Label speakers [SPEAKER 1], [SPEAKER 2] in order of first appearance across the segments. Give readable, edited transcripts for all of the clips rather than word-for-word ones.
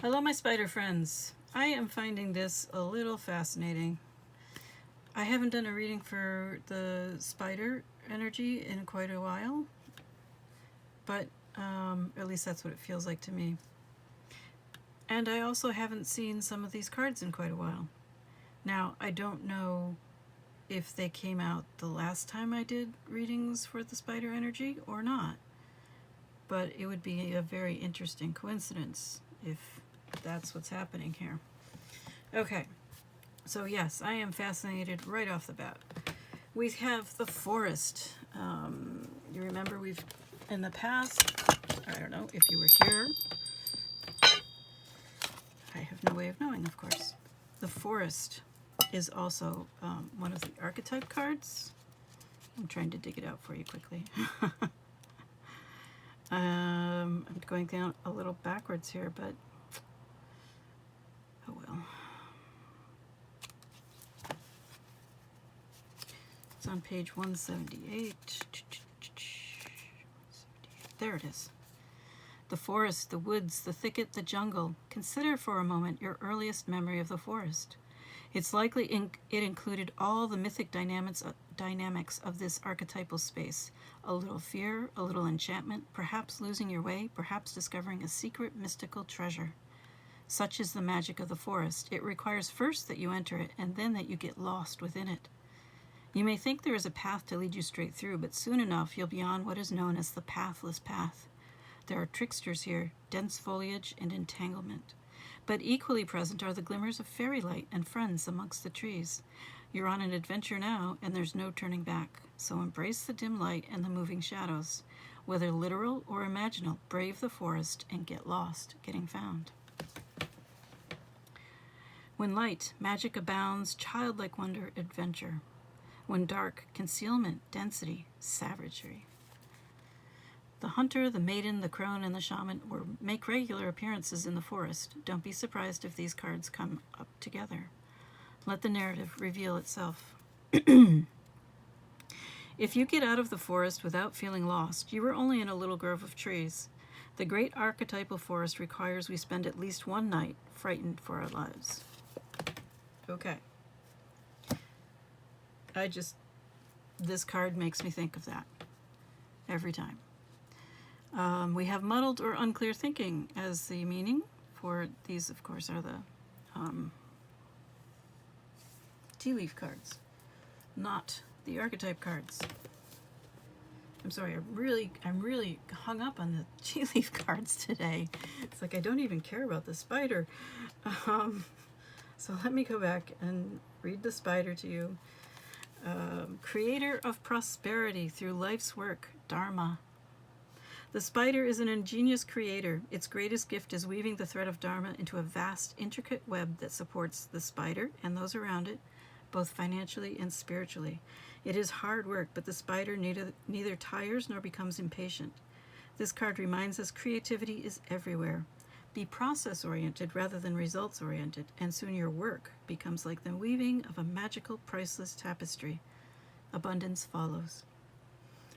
[SPEAKER 1] Hello, my spider friends. I am finding this a little fascinating. I haven't done a reading for the spider energy in quite a while, but at least that's what it feels like to me. And I also haven't seen some of these cards in quite a while. Now, I don't know if they came out the last time I did readings for the spider energy or not, but it would be a very interesting coincidence if that's what's happening here. Okay, so yes, I am fascinated right off the bat. We have the forest. You remember we've, in the past, I don't know if you were here, I have no way of knowing, of course. The forest is also one of the archetype cards. I'm trying to dig it out for you quickly. I'm going down a little backwards here, but oh well. It's on page 178. There it is. The forest, the woods, the thicket, the jungle. Consider for a moment your earliest memory of the forest. It's likely it included all the mythic dynamics of this archetypal space. A little fear, a little enchantment, perhaps losing your way, perhaps discovering a secret mystical treasure. Such is the magic of the forest. It requires first that you enter it, and then that you get lost within it. You may think there is a path to lead you straight through, but soon enough you'll be on what is known as the pathless path. There are tricksters here, dense foliage and entanglement. But equally present are the glimmers of fairy light and friends amongst the trees. You're on an adventure now, and there's no turning back. So embrace the dim light and the moving shadows. Whether literal or imaginal, brave the forest and get lost, getting found. When light, magic abounds, childlike wonder, adventure. When dark, concealment, density, savagery. The hunter, the maiden, the crone, and the shaman make regular appearances in the forest. Don't be surprised if these cards come up together. Let the narrative reveal itself. If you get out of the forest without feeling lost, you are only in a little grove of trees. The great archetypal forest requires we spend at least one night frightened for our lives. Okay. This card makes me think of that every time. We have muddled or unclear thinking as the meaning for these, of course, are the tea leaf cards, not the archetype cards. I'm sorry, I'm really hung up on the tea leaf cards today. It's like I don't even care about the spider. So let me go back and read the spider to you. Creator of prosperity through life's work, Dharma. The spider is an ingenious creator. Its greatest gift is weaving the thread of Dharma into a vast, intricate web that supports the spider and those around it, both financially and spiritually. It is hard work, but the spider neither tires nor becomes impatient. This card reminds us creativity is everywhere. Be process-oriented rather than results-oriented, and soon your work becomes like the weaving of a magical, priceless tapestry. Abundance follows.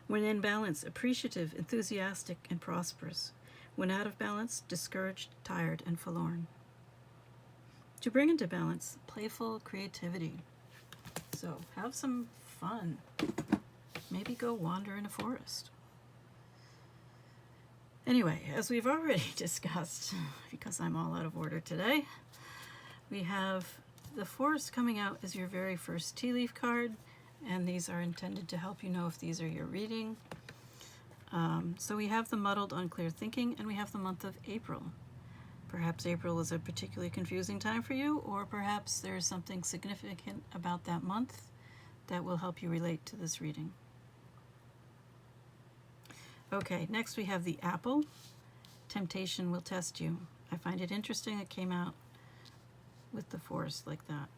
[SPEAKER 1] When in balance, appreciative, enthusiastic, and prosperous. When out of balance, discouraged, tired, and forlorn. To bring into balance, playful creativity. So have some fun. Maybe go wander in a forest. Anyway, as we've already discussed, because I'm all out of order today, we have the forest coming out as your very first tea leaf card, and these are intended to help you know if these are your reading. So we have the muddled, unclear thinking, and we have the month of April. Perhaps April is a particularly confusing time for you, or perhaps there's something significant about that month that will help you relate to this reading. Okay, next we have the apple. Temptation will test you. I find it interesting it came out with the forest like that.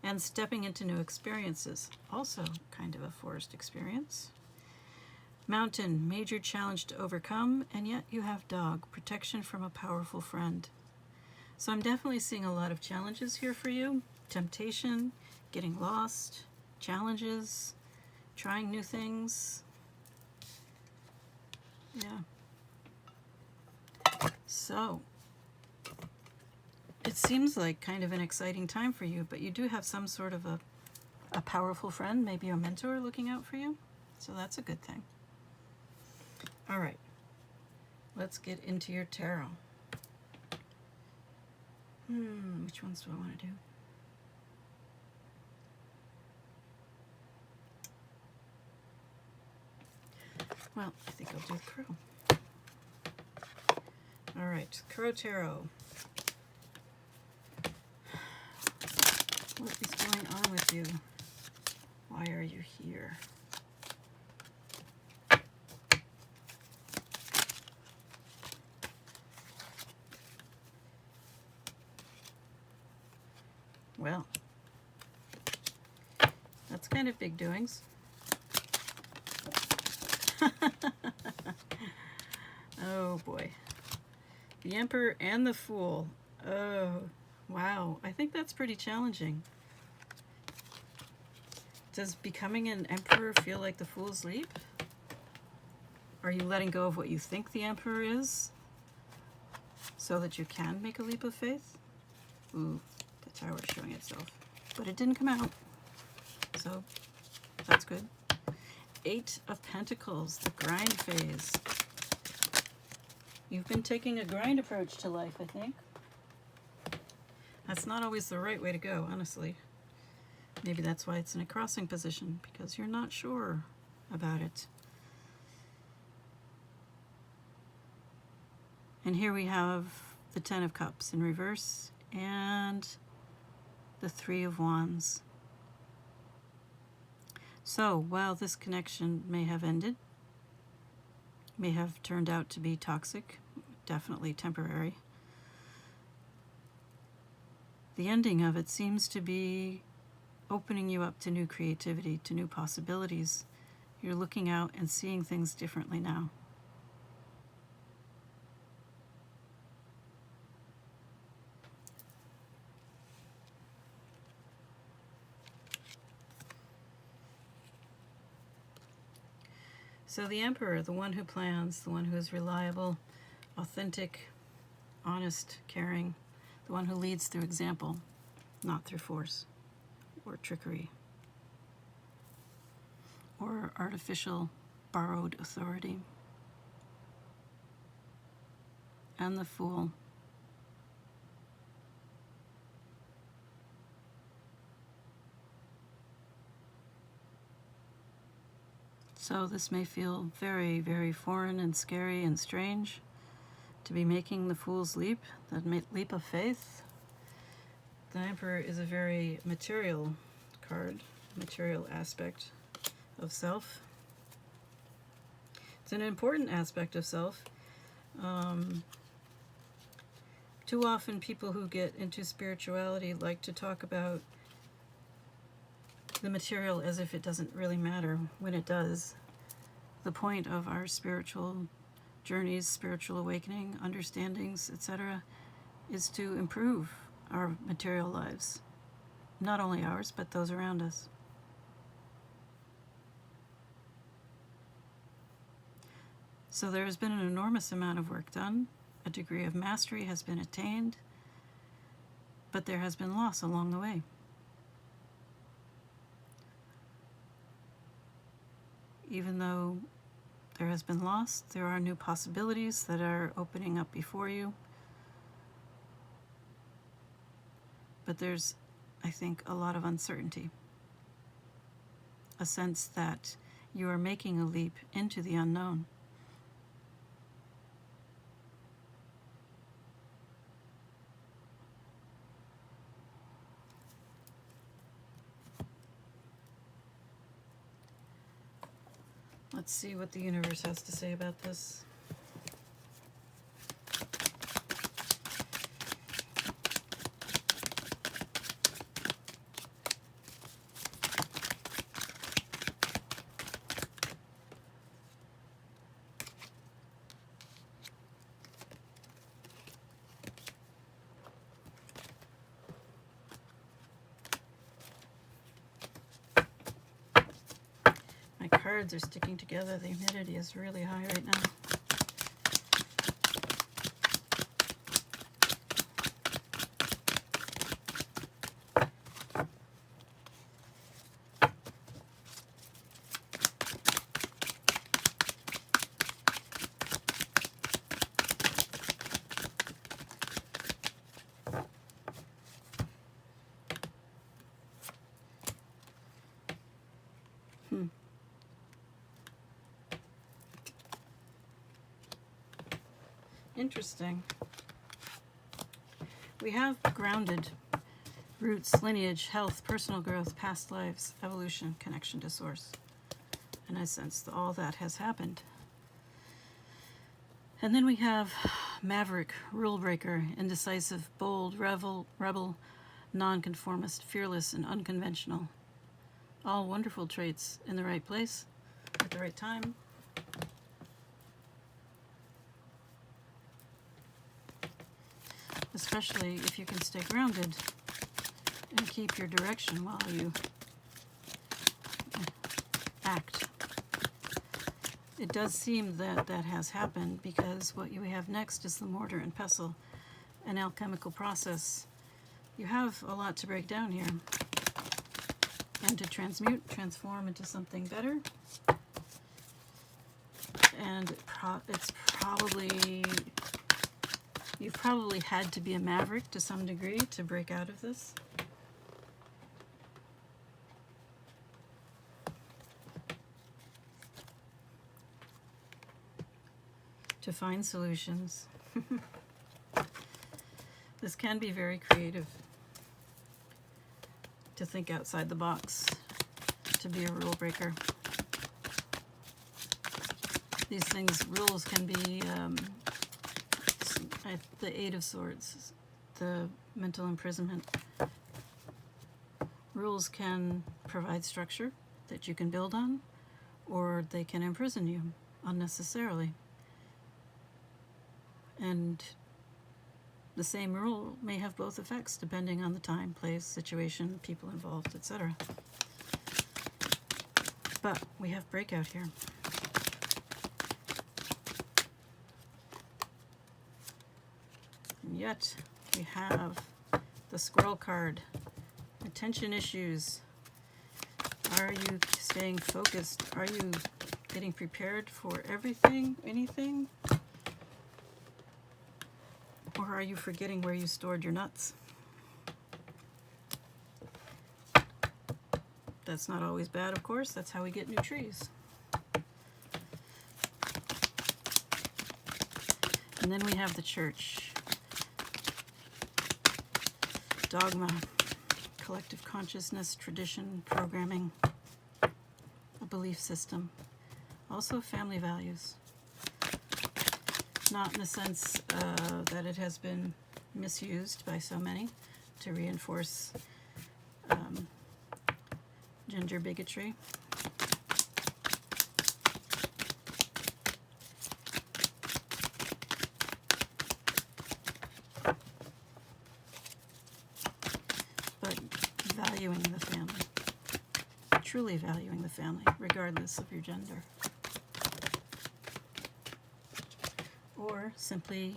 [SPEAKER 1] And stepping into new experiences, also kind of a forest experience. Mountain, major challenge to overcome, and yet you have dog, protection from a powerful friend. So I'm definitely seeing a lot of challenges here for you. Temptation, getting lost, challenges, trying new things. Yeah. So, it seems like kind of an exciting time for you, but you do have some sort of a powerful friend, maybe a mentor looking out for you. So that's a good thing. All right, let's get into your tarot. Which ones do I want to do? Well, I think I'll do the Crow. All right, Crow Tarot. What is going on with you? Why are you here? Well, that's kind of big doings. Oh boy. The Emperor and the Fool. Oh, wow. I think that's pretty challenging. Does becoming an Emperor feel like the Fool's leap? Are you letting go of what you think the Emperor is so that you can make a leap of faith? Ooh, the Tower is showing itself. But it didn't come out. So that's good. 8 of Pentacles, the grind phase. You've been taking a grind approach to life, I think. That's not always the right way to go, honestly. Maybe that's why it's in a crossing position, because you're not sure about it. And here we have the 10 of Cups in reverse and the 3 of Wands. So, while this connection may have ended, may have turned out to be toxic, definitely temporary, the ending of it seems to be opening you up to new creativity, to new possibilities. You're looking out and seeing things differently now. So the Emperor, the one who plans, the one who is reliable, authentic, honest, caring, the one who leads through example, not through force or trickery or artificial borrowed authority. And the Fool. So this may feel very, very foreign and scary and strange to be making the Fool's leap, that leap of faith. The Emperor is a very material card, material aspect of self. It's an important aspect of self. Too often people who get into spirituality like to talk about the material as if it doesn't really matter, when it does. The point of our spiritual journeys, spiritual awakening, understandings, etc., is to improve our material lives. Not only ours, but those around us. So there has been an enormous amount of work done. A degree of mastery has been attained, but there has been loss along the way. Even though there has been loss, there are new possibilities that are opening up before you. But there's, I think, a lot of uncertainty. A sense that you are making a leap into the unknown. Let's see what the universe has to say about this. Cards are sticking together. The humidity is really high right now. interesting. We have grounded roots, lineage, health, personal growth, past lives, evolution, connection to source. And I sense that all that has happened. And then we have maverick, rule breaker, indecisive, bold, rebel, nonconformist, fearless, and unconventional. All wonderful traits in the right place at the right time. Especially if you can stay grounded and keep your direction while you act. It does seem that that has happened, because what you have next is the mortar and pestle, an alchemical process. You have a lot to break down here and to transmute, transform into something better. And it's probably, you've probably had to be a maverick to some degree to break out of this. To find solutions. This can be very creative. To think outside the box. To be a rule breaker. These things, rules can be the Eight of Swords, the mental imprisonment. Rules can provide structure that you can build on, or they can imprison you unnecessarily. And the same rule may have both effects depending on the time, place, situation, people involved, etc. But we have breakout here. And yet we have the squirrel card. Attention issues. Are you staying focused? Are you getting prepared for everything, anything? Or are you forgetting where you stored your nuts? That's not always bad, of course. That's how we get new trees. And then we have the church. Dogma, collective consciousness, tradition, programming, a belief system. Also family values. Not in the sense that it has been misused by so many to reinforce gender bigotry. But valuing the family, truly valuing the family, regardless of your gender. Or simply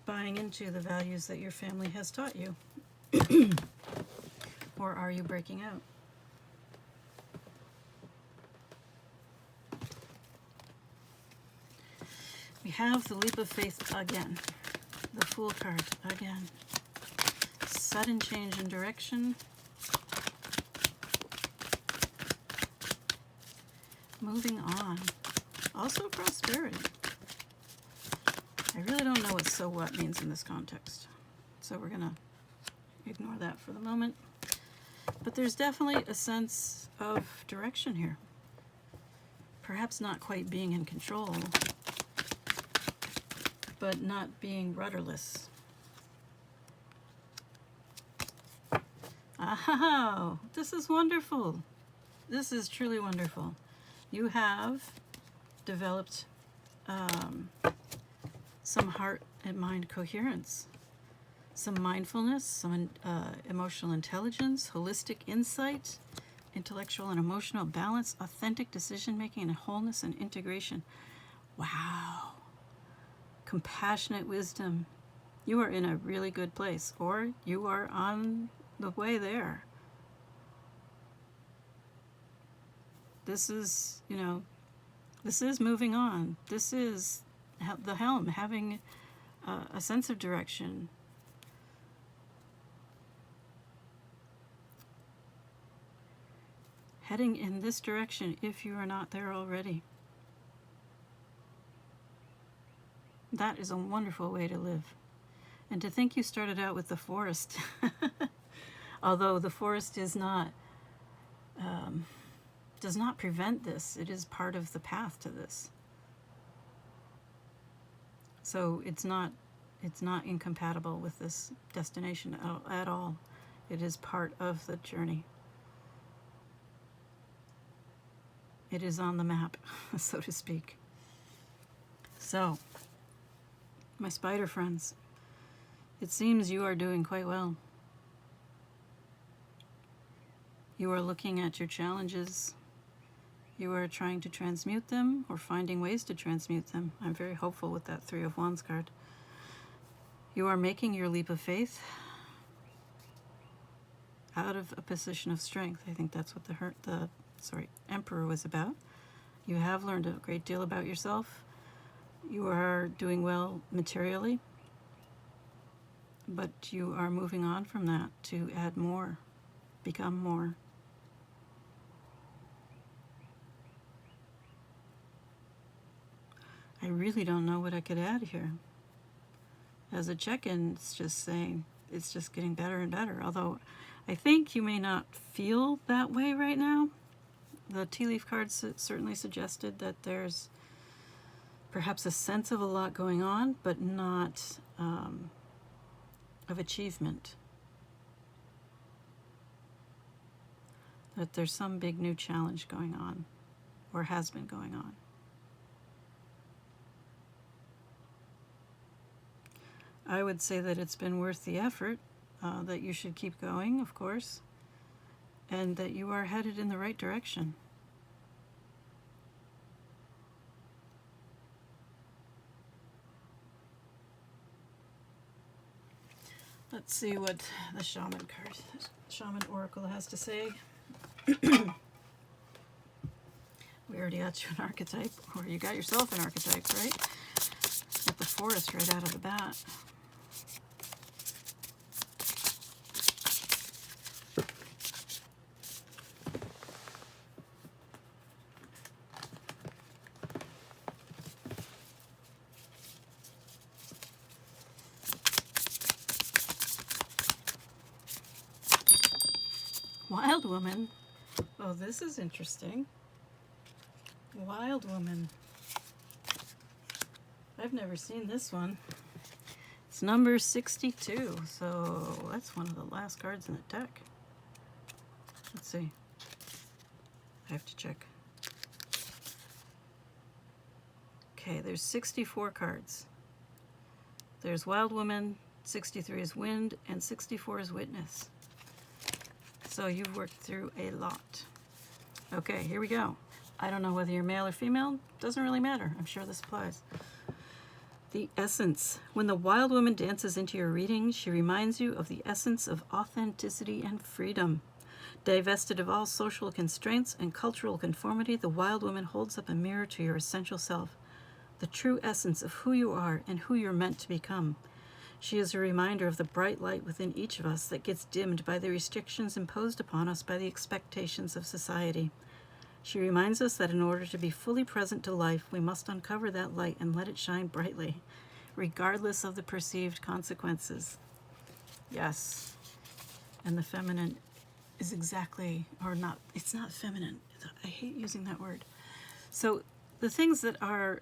[SPEAKER 1] buying into the values that your family has taught you. Or are you breaking out? We have the leap of faith again. The Fool card again. Sudden change in direction. Moving on. Also prosperity. I really don't know what "so what" means in this context, so we're going to ignore that for the moment. But there's definitely a sense of direction here. Perhaps not quite being in control, but not being rudderless. Oh, this is wonderful. This is truly wonderful. You have developed some heart and mind coherence, some mindfulness, some emotional intelligence, holistic insight, intellectual and emotional balance, authentic decision-making, and wholeness and integration. Wow. Compassionate wisdom. You are in a really good place, or you are on the way there. This is, this is moving on. This is the helm, having a sense of direction. Heading in this direction if you are not there already. That is a wonderful way to live. And to think you started out with the forest, although the forest is not, does not prevent this. It is part of the path to this. So it's not incompatible with this destination at all. It is part of the journey. It is on the map, so to speak. So, my spider friends, it seems you are doing quite well. You are looking at your challenges. You are trying to transmute them or finding ways to transmute them. I'm very hopeful with that Three of Wands card. You are making your leap of faith out of a position of strength. I think that's what the Emperor was about. You have learned a great deal about yourself. You are doing well materially, but you are moving on from that to add more, become more. I really don't know what I could add here. As a check-in, it's just saying it's just getting better and better. Although I think you may not feel that way right now. The tea leaf cards certainly suggested that there's perhaps a sense of a lot going on, but not of achievement. That there's some big new challenge going on, or has been going on. I would say that it's been worth the effort, that you should keep going, of course, and that you are headed in the right direction. Let's see what the Shaman card, Shaman Oracle has to say. We already got you an archetype, or you got yourself an archetype, right? Got the forest right out of the bat. Wild Woman. Oh, this is interesting. Wild Woman. I've never seen this one. It's number 62, so that's one of the last cards in the deck. Let's see. I have to check. Okay, there's 64 cards. There's Wild Woman, 63 is Wind, and 64 is Witness. So you've worked through a lot. Okay, here we go. I don't know whether you're male or female. Doesn't really matter. I'm sure this applies. The essence. When the Wild Woman dances into your reading, she reminds you of the essence of authenticity and freedom. Divested of all social constraints and cultural conformity, the Wild Woman holds up a mirror to your essential self, the true essence of who you are and who you're meant to become. She is a reminder of the bright light within each of us that gets dimmed by the restrictions imposed upon us by the expectations of society. She reminds us that in order to be fully present to life, we must uncover that light and let it shine brightly, regardless of the perceived consequences. Yes. And the feminine is exactly, or not, it's not feminine. I hate using that word. So the things that are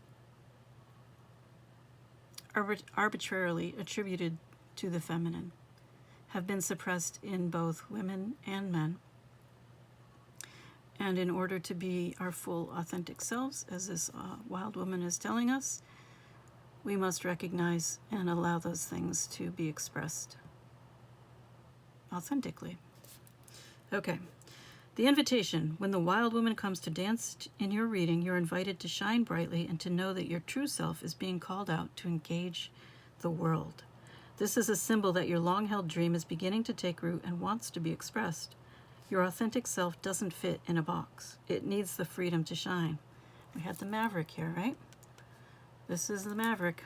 [SPEAKER 1] arbitrarily attributed to the feminine have been suppressed in both women and men. And in order to be our full authentic selves, as this Wild Woman is telling us, we must recognize and allow those things to be expressed authentically. Okay. The invitation. When the Wild Woman comes to dance in your reading, you're invited to shine brightly and to know that your true self is being called out to engage the world. This is a symbol that your long-held dream is beginning to take root and wants to be expressed. Your authentic self doesn't fit in a box. It needs the freedom to shine. We had the Maverick here, right? This is the Maverick.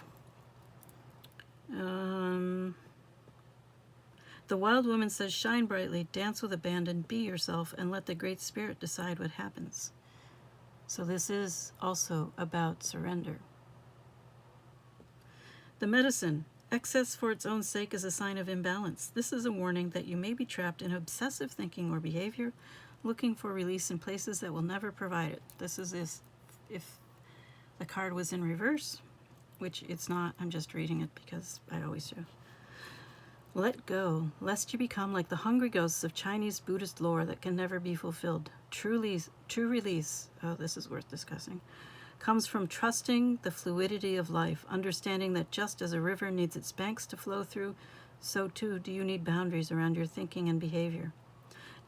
[SPEAKER 1] The Wild Woman says, shine brightly, dance with abandon, be yourself, and let the Great Spirit decide what happens. So this is also about surrender. The medicine. Excess for its own sake is a sign of imbalance. This is a warning that you may be trapped in obsessive thinking or behavior, looking for release in places that will never provide it. This is if the card was in reverse, which it's not. I'm just reading it because I always do. Let go, lest you become like the hungry ghosts of Chinese Buddhist lore that can never be fulfilled. True release, oh, this is worth discussing, comes from trusting the fluidity of life, understanding that just as a river needs its banks to flow through, so too do you need boundaries around your thinking and behavior.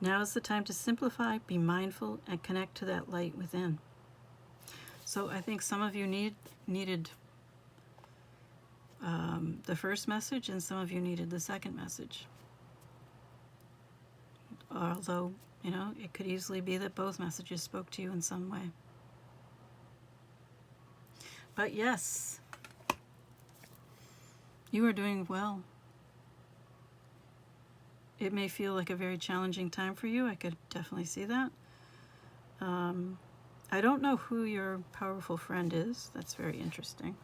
[SPEAKER 1] Now is the time to simplify, be mindful, and connect to that light within. So I think some of you needed the first message, and some of you needed the second message. Although, you know, it could easily be that both messages spoke to you in some way. But yes, you are doing well. It may feel like a very challenging time for you. I could definitely see that. I don't know who your powerful friend is. That's very interesting.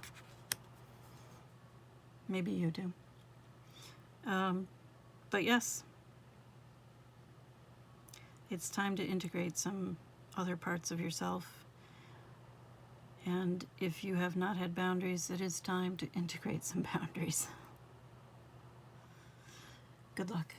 [SPEAKER 1] Maybe you do. But yes, it's time to integrate some other parts of yourself. And if you have not had boundaries, it is time to integrate some boundaries. Good luck.